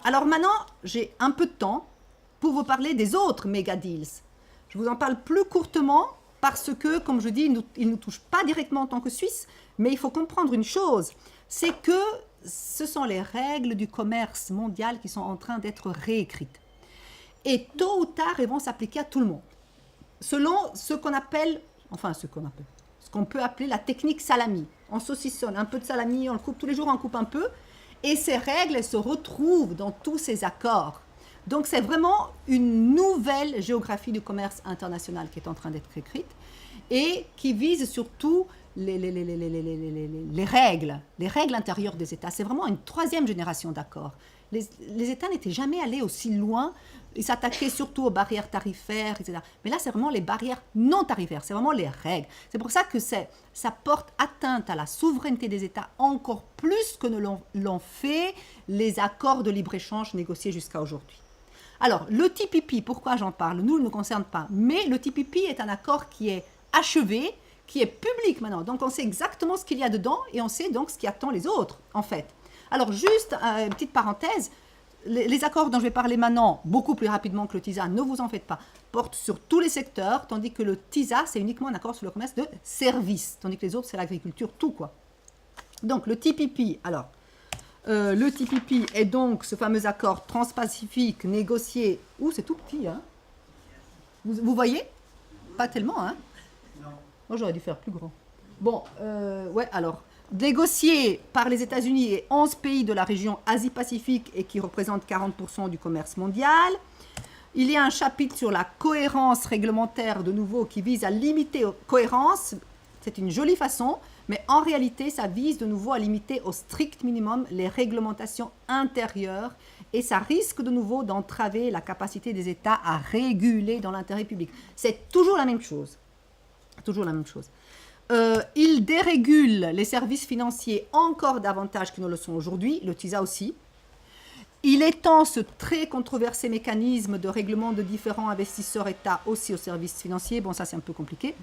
Alors maintenant, j'ai un peu de temps pour vous parler des autres méga deals. Je vous en parle plus courtement parce que, comme je dis, ils ne nous touchent pas directement en tant que Suisse, mais il faut comprendre une chose, c'est que ce sont les règles du commerce mondial qui sont en train d'être réécrites. Et tôt ou tard, elles vont s'appliquer à tout le monde. Selon ce qu'on peut appeler la technique salami. On saucissonne un peu de salami, on le coupe tous les jours, on coupe un peu. Et ces règles, elles se retrouvent dans tous ces accords. Donc c'est vraiment une nouvelle géographie du commerce international qui est en train d'être écrite et qui vise surtout les règles intérieures des États. C'est vraiment une troisième génération d'accords. Les États n'étaient jamais allés aussi loin. Ils s'attaquaient surtout aux barrières tarifaires, etc. Mais là, c'est vraiment les barrières non tarifaires, c'est vraiment les règles. C'est pour ça que ça porte atteinte à la souveraineté des États encore plus que ne l'ont fait les accords de libre-échange négociés jusqu'à aujourd'hui. Alors, le TPP, pourquoi j'en parle? Nous, il ne nous concerne pas. Mais le TPP est un accord qui est achevé, qui est public maintenant. Donc, on sait exactement ce qu'il y a dedans et on sait donc ce qui attend les autres, en fait. Alors, juste une petite parenthèse, les accords dont je vais parler maintenant, beaucoup plus rapidement que le TISA, ne vous en faites pas, portent sur tous les secteurs, tandis que le TISA, c'est uniquement un accord sur le commerce de services, tandis que les autres, c'est l'agriculture, tout quoi. Donc, le TPP, alors, le TPP est donc ce fameux accord transpacifique négocié, c'est tout petit, hein. Vous voyez? Pas tellement, hein. Moi, j'aurais dû faire plus grand. Bon, ouais, alors, négocié par les États-Unis et 11 pays de la région Asie-Pacifique et qui représente 40% du commerce mondial. Il y a un chapitre sur la cohérence réglementaire, de nouveau, qui vise à limiter cohérence. C'est une jolie façon, mais en réalité, ça vise de nouveau à limiter au strict minimum les réglementations intérieures et ça risque de nouveau d'entraver la capacité des États à réguler dans l'intérêt public. C'est toujours la même chose. Toujours la même chose. Il dérégule les services financiers encore davantage qu'ils ne le sont aujourd'hui, le TISA aussi. Il étend ce très controversé mécanisme de règlement de différents investisseurs États aussi aux services financiers. Bon, ça c'est un peu compliqué.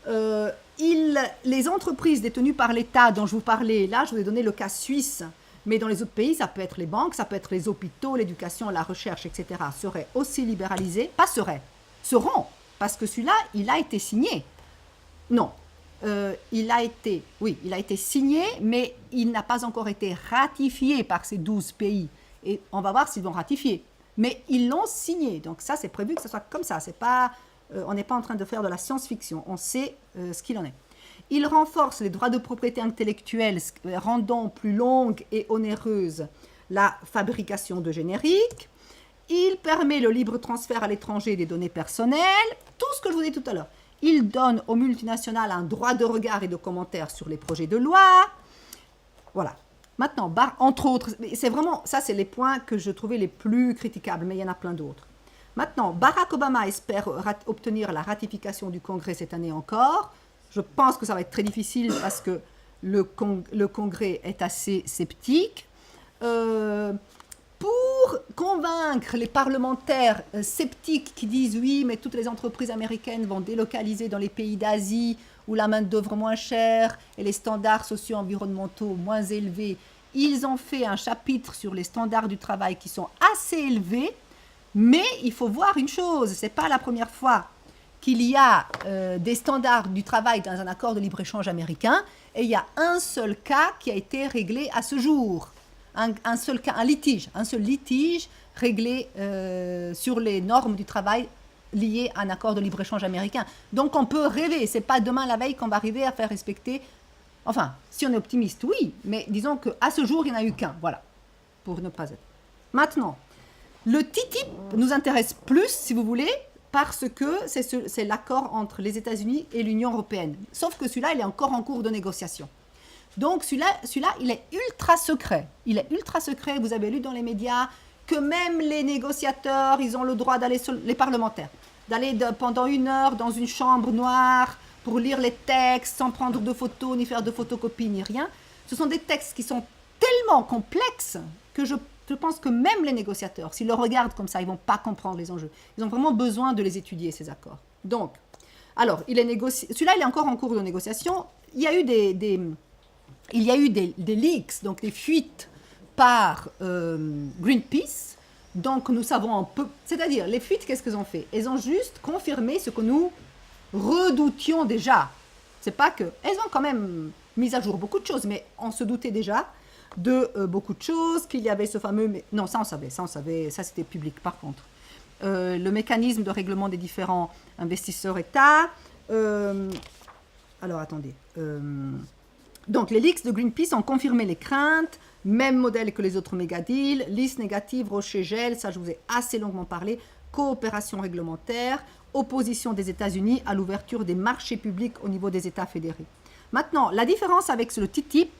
Les entreprises détenues par l'État dont je vous parlais, là je vous ai donné le cas suisse, mais dans les autres pays, ça peut être les banques, ça peut être les hôpitaux, l'éducation, la recherche, etc., seraient aussi libéralisées. Pas seraient, seront, parce que celui-là, il a été signé. Non, il a été signé, mais il n'a pas encore été ratifié par ces 12 pays. Et on va voir s'ils vont ratifier. Mais ils l'ont signé, donc ça, c'est prévu que ce soit comme ça. C'est pas, on n'est pas en train de faire de la science-fiction, on sait ce qu'il en est. Il renforce les droits de propriété intellectuelle, rendant plus longue et onéreuse la fabrication de génériques. Il permet le libre transfert à l'étranger des données personnelles, tout ce que je vous ai dit tout à l'heure. Il donne aux multinationales un droit de regard et de commentaire sur les projets de loi. Voilà. Maintenant, entre autres, c'est vraiment, ça c'est les points que je trouvais les plus critiquables, mais il y en a plein d'autres. Maintenant, Barack Obama espère obtenir la ratification du Congrès cette année encore. Je pense que ça va être très difficile parce que le Congrès est assez sceptique. Pour convaincre les parlementaires sceptiques qui disent oui, mais toutes les entreprises américaines vont délocaliser dans les pays d'Asie où la main-d'œuvre moins chère et les standards socio-environnementaux moins élevés, ils ont fait un chapitre sur les standards du travail qui sont assez élevés, mais il faut voir une chose, ce n'est pas la première fois qu'il y a des standards du travail dans un accord de libre-échange américain, et il y a un seul cas qui a été réglé à ce jour. Un seul litige réglé sur les normes du travail liées à un accord de libre-échange américain. Donc on peut rêver, c'est pas demain la veille qu'on va arriver à faire respecter, enfin, si on est optimiste, oui, mais disons qu'à ce jour, il n'y en a eu qu'un, voilà, pour ne pas être. Maintenant, le TTIP nous intéresse plus, si vous voulez, parce que c'est l'accord entre les États-Unis et l'Union européenne. Sauf que celui-là, il est encore en cours de négociation. Donc celui-là, il est ultra secret. Il est ultra secret, vous avez lu dans les médias que même les négociateurs, ils ont le droit d'aller, les parlementaires, d'aller pendant 1 heure dans une chambre noire pour lire les textes sans prendre de photos, ni faire de photocopies, ni rien. Ce sont des textes qui sont tellement complexes que je pense que même les négociateurs, s'ils le regardent comme ça, ils ne vont pas comprendre les enjeux. Ils ont vraiment besoin de les étudier, ces accords. Donc, alors, celui-là, il est encore en cours de négociation. Il y a eu des leaks, donc des fuites par Greenpeace. Donc nous savons un peu, c'est-à-dire les fuites, qu'est-ce qu'elles ont fait? Elles ont juste confirmé ce que nous redoutions déjà. C'est pas que, elles ont quand même mis à jour beaucoup de choses, mais on se doutait déjà de beaucoup de choses, qu'il y avait ce fameux, non ça on savait, ça c'était public par contre. Le mécanisme de règlement des différents investisseurs États. Alors attendez. Donc les leaks de Greenpeace ont confirmé les craintes, même modèle que les autres méga-deals, liste négative, rocher gel, ça je vous ai assez longuement parlé, coopération réglementaire, opposition des États-Unis à l'ouverture des marchés publics au niveau des États fédérés. Maintenant, la différence avec le TTIP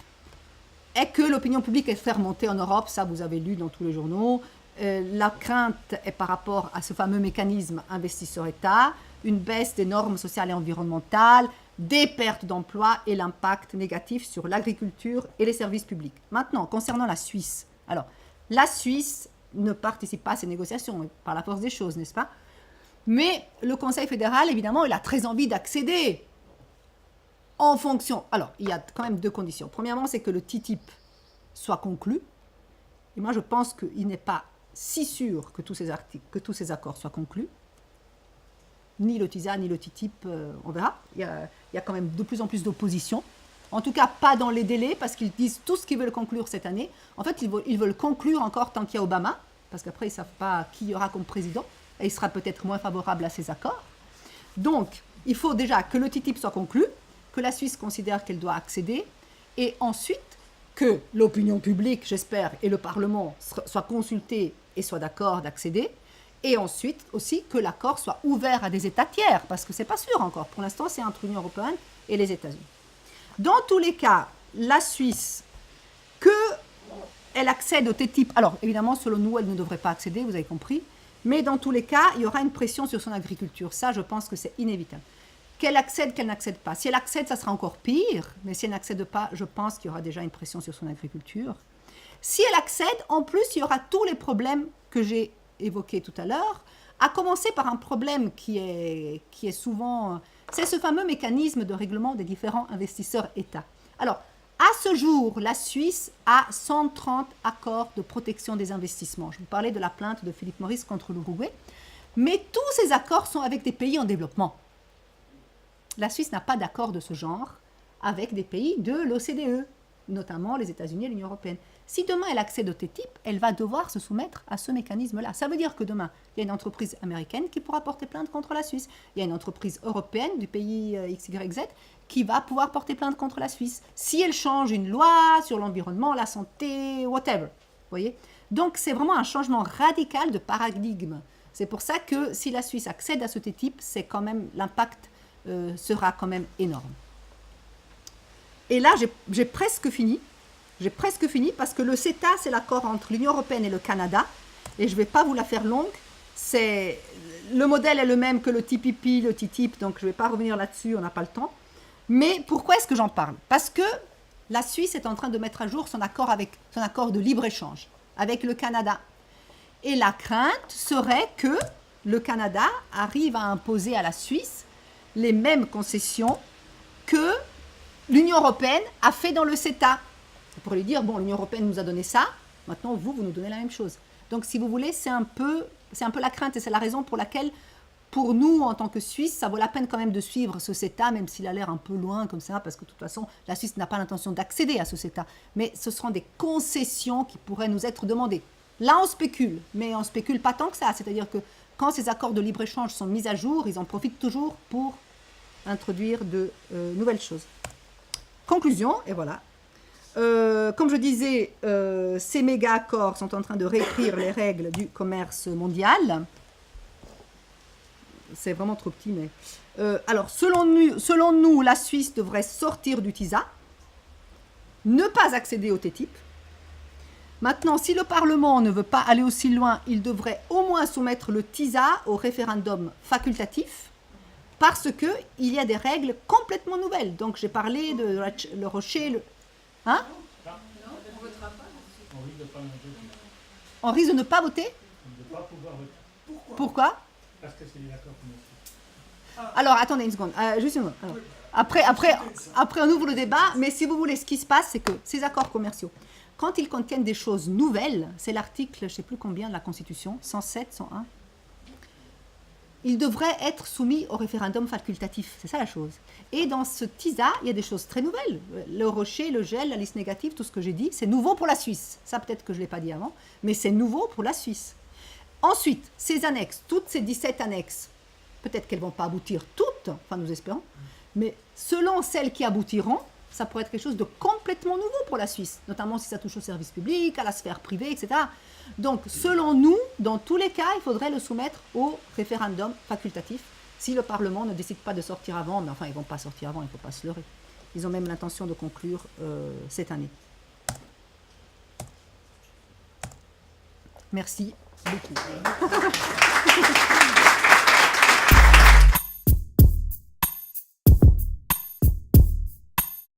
est que l'opinion publique est fait remonter en Europe, ça vous avez lu dans tous les journaux. La crainte est par rapport à ce fameux mécanisme investisseur-État, une baisse des normes sociales et environnementales, des pertes d'emplois et l'impact négatif sur l'agriculture et les services publics. Maintenant, concernant la Suisse, alors, la Suisse ne participe pas à ces négociations, par la force des choses, n'est-ce pas? Mais le Conseil fédéral, évidemment, il a très envie d'accéder en fonction. Alors, il y a quand même deux conditions. Premièrement, c'est que le TTIP soit conclu. Et moi, je pense qu'il n'est pas si sûr que tous ces accords soient conclus. Ni le TISA, ni le TTIP, on verra. Il y a quand même de plus en plus d'opposition. En tout cas, pas dans les délais, parce qu'ils disent tout ce qu'ils veulent conclure cette année. En fait, ils veulent conclure encore tant qu'il y a Obama, parce qu'après, ils ne savent pas qui y aura comme président, et il sera peut-être moins favorable à ces accords. Donc, il faut déjà que le TTIP soit conclu, que la Suisse considère qu'elle doit accéder, et ensuite que l'opinion publique, j'espère, et le Parlement soient consultés et soient d'accord d'accéder, et ensuite aussi que l'accord soit ouvert à des États tiers, parce que ce n'est pas sûr encore. Pour l'instant, c'est entre l'Union européenne et les États-Unis. Dans tous les cas, la Suisse, qu'elle accède au TTIP, alors évidemment, selon nous, elle ne devrait pas accéder, vous avez compris, mais dans tous les cas, il y aura une pression sur son agriculture. Ça, je pense que c'est inévitable. Qu'elle accède, qu'elle n'accède pas. Si elle accède, ça sera encore pire, mais si elle n'accède pas, je pense qu'il y aura déjà une pression sur son agriculture. Si elle accède, en plus, il y aura tous les problèmes que j'ai évoqués tout à l'heure, à commencer par un problème qui est souvent... C'est ce fameux mécanisme de règlement des différents investisseurs États. Alors, à ce jour, la Suisse a 130 accords de protection des investissements. Je vous parlais de la plainte de Philip Morris contre l'Uruguay. Mais tous ces accords sont avec des pays en développement. La Suisse n'a pas d'accord de ce genre avec des pays de l'OCDE, notamment les États-Unis et l'Union européenne. Si demain elle accède au TTIP, elle va devoir se soumettre à ce mécanisme-là. Ça veut dire que demain, il y a une entreprise américaine qui pourra porter plainte contre la Suisse. Il y a une entreprise européenne du pays XYZ qui va pouvoir porter plainte contre la Suisse. Si elle change une loi sur l'environnement, la santé, whatever. Vous voyez? Donc c'est vraiment un changement radical de paradigme. C'est pour ça que si la Suisse accède à ce TTIP, c'est quand même l'impact sera quand même énorme. Et là, j'ai presque fini. J'ai presque fini parce que le CETA, c'est l'accord entre l'Union européenne et le Canada. Et je ne vais pas vous la faire longue. Le modèle est le même que le TPP, le TTIP, donc je ne vais pas revenir là-dessus, on n'a pas le temps. Mais pourquoi est-ce que j'en parle? Parce que la Suisse est en train de mettre à jour son accord de libre-échange avec le Canada. Et la crainte serait que le Canada arrive à imposer à la Suisse les mêmes concessions que l'Union européenne a fait dans le CETA. On pourrait lui dire, bon, l'Union européenne nous a donné ça, maintenant vous nous donnez la même chose. Donc si vous voulez, c'est un peu la crainte et c'est la raison pour laquelle, pour nous, en tant que Suisse, ça vaut la peine quand même de suivre ce CETA, même s'il a l'air un peu loin comme ça, parce que de toute façon, la Suisse n'a pas l'intention d'accéder à ce CETA. Mais ce seront des concessions qui pourraient nous être demandées. Là, on spécule, mais on ne spécule pas tant que ça. C'est-à-dire que quand ces accords de libre-échange sont mis à jour, ils en profitent toujours pour introduire de nouvelles choses. Conclusion, et voilà. Comme je disais, ces méga-accords sont en train de réécrire les règles du commerce mondial. C'est vraiment trop petit, mais... alors, selon nous, la Suisse devrait sortir du TISA, ne pas accéder au TTIP. Maintenant, si le Parlement ne veut pas aller aussi loin, il devrait au moins soumettre le TISA au référendum facultatif, parce qu'il y a des règles complètement nouvelles. Donc, j'ai parlé de le rocher... Hein? Non, on ne votera pas. On risque de ne pas voter? De ne pas pouvoir voter. Pourquoi? Parce que c'est des accords commerciaux. Alors, attendez une seconde. Juste une seconde. Alors, après, on ouvre le débat. Mais si vous voulez, ce qui se passe, c'est que ces accords commerciaux, quand ils contiennent des choses nouvelles, c'est l'article, je ne sais plus combien de la Constitution, 107, 101, ils devraient être soumis au référendum facultatif. C'est ça la chose. Et dans ce TISA, il y a des choses très nouvelles. Le rocher, le gel, la liste négative, tout ce que j'ai dit, c'est nouveau pour la Suisse. Ça, peut-être que je ne l'ai pas dit avant, mais c'est nouveau pour la Suisse. Ensuite, ces annexes, toutes ces 17 annexes, peut-être qu'elles ne vont pas aboutir toutes, enfin nous espérons, mais selon celles qui aboutiront, ça pourrait être quelque chose de complètement nouveau pour la Suisse, notamment si ça touche au service public, à la sphère privée, etc. Donc, selon nous, dans tous les cas, il faudrait le soumettre au référendum facultatif, si le Parlement ne décide pas de sortir avant, mais enfin, ils ne vont pas sortir avant, il ne faut pas se leurrer. Ils ont même l'intention de conclure cette année. Merci beaucoup.